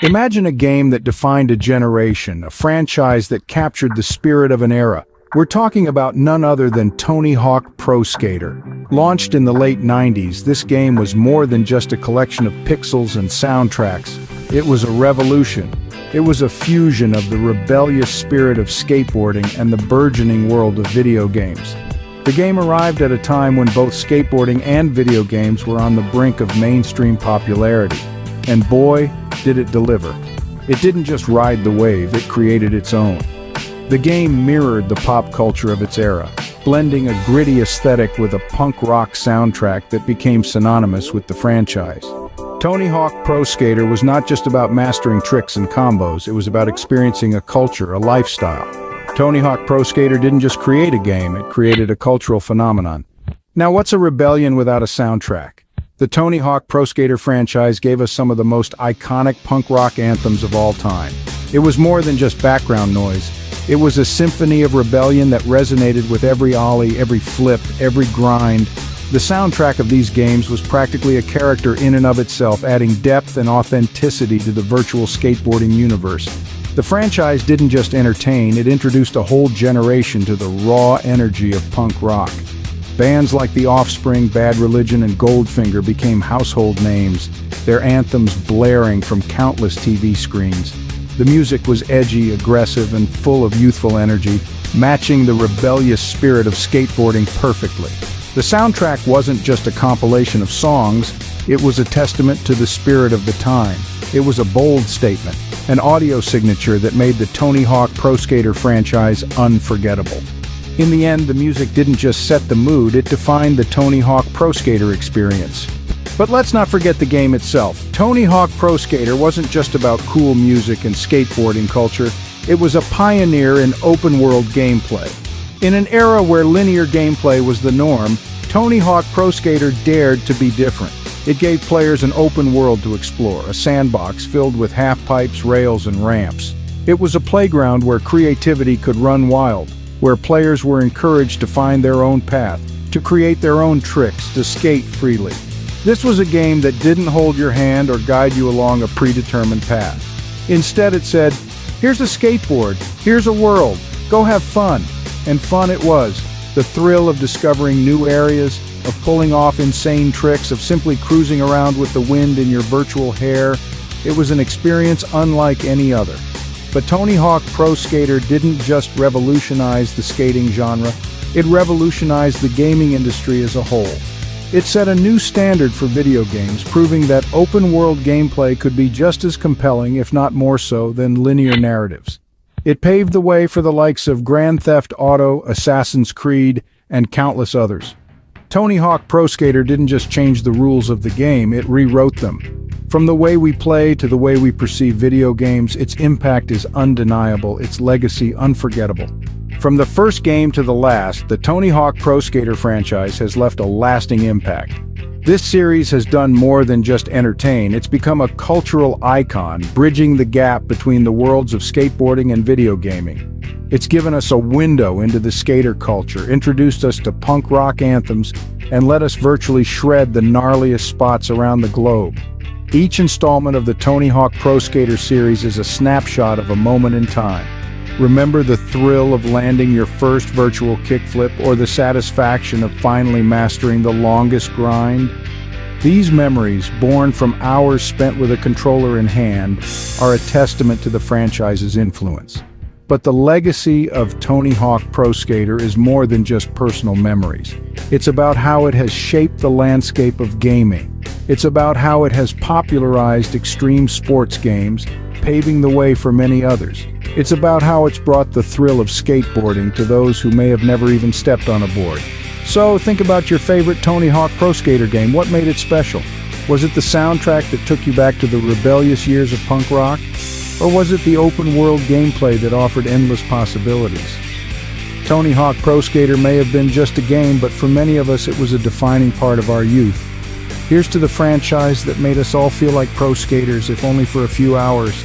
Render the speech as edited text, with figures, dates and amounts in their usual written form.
Imagine a game that defined a generation, a franchise that captured the spirit of an era. We're talking about none other than Tony Hawk Pro Skater. Launched in the late 90s, this game was more than just a collection of pixels and soundtracks. It was a revolution. It was a fusion of the rebellious spirit of skateboarding and the burgeoning world of video games. The game arrived at a time when both skateboarding and video games were on the brink of mainstream popularity. And boy, did it deliver. It didn't just ride the wave, it created its own. The game mirrored the pop culture of its era, blending a gritty aesthetic with a punk rock soundtrack that became synonymous with the franchise. Tony Hawk Pro Skater was not just about mastering tricks and combos, it was about experiencing a culture, a lifestyle. Tony Hawk Pro Skater didn't just create a game, it created a cultural phenomenon. Now, what's a rebellion without a soundtrack? The Tony Hawk Pro Skater franchise gave us some of the most iconic punk rock anthems of all time. It was more than just background noise. It was a symphony of rebellion that resonated with every ollie, every flip, every grind. The soundtrack of these games was practically a character in and of itself, adding depth and authenticity to the virtual skateboarding universe. The franchise didn't just entertain, it introduced a whole generation to the raw energy of punk rock. Bands like The Offspring, Bad Religion, and Goldfinger became household names, their anthems blaring from countless TV screens. The music was edgy, aggressive, and full of youthful energy, matching the rebellious spirit of skateboarding perfectly. The soundtrack wasn't just a compilation of songs, it was a testament to the spirit of the time. It was a bold statement, an audio signature that made the Tony Hawk Pro Skater franchise unforgettable. In the end, the music didn't just set the mood, it defined the Tony Hawk Pro Skater experience. But let's not forget the game itself. Tony Hawk Pro Skater wasn't just about cool music and skateboarding culture, it was a pioneer in open-world gameplay. In an era where linear gameplay was the norm, Tony Hawk Pro Skater dared to be different. It gave players an open world to explore, a sandbox filled with half-pipes, rails, and ramps. It was a playground where creativity could run wild, where players were encouraged to find their own path, to create their own tricks, to skate freely. This was a game that didn't hold your hand or guide you along a predetermined path. Instead, it said, here's a skateboard, here's a world, go have fun. And fun it was. The thrill of discovering new areas, of pulling off insane tricks, of simply cruising around with the wind in your virtual hair. It was an experience unlike any other. But Tony Hawk Pro Skater didn't just revolutionize the skating genre, it revolutionized the gaming industry as a whole. It set a new standard for video games, proving that open-world gameplay could be just as compelling, if not more so, than linear narratives. It paved the way for the likes of Grand Theft Auto, Assassin's Creed, and countless others. Tony Hawk Pro Skater didn't just change the rules of the game, it rewrote them. From the way we play to the way we perceive video games, its impact is undeniable, its legacy unforgettable. From the first game to the last, the Tony Hawk Pro Skater franchise has left a lasting impact. This series has done more than just entertain, it's become a cultural icon, bridging the gap between the worlds of skateboarding and video gaming. It's given us a window into the skater culture, introduced us to punk rock anthems, and let us virtually shred the gnarliest spots around the globe. Each installment of the Tony Hawk Pro Skater series is a snapshot of a moment in time. Remember the thrill of landing your first virtual kickflip or the satisfaction of finally mastering the longest grind? These memories, born from hours spent with a controller in hand, are a testament to the franchise's influence. But the legacy of Tony Hawk Pro Skater is more than just personal memories. It's about how it has shaped the landscape of gaming. It's about how it has popularized extreme sports games, paving the way for many others. It's about how it's brought the thrill of skateboarding to those who may have never even stepped on a board. So think about your favorite Tony Hawk Pro Skater game. What made it special? Was it the soundtrack that took you back to the rebellious years of punk rock? Or was it the open-world gameplay that offered endless possibilities? Tony Hawk Pro Skater may have been just a game, but for many of us it was a defining part of our youth. Here's to the franchise that made us all feel like pro skaters, if only for a few hours.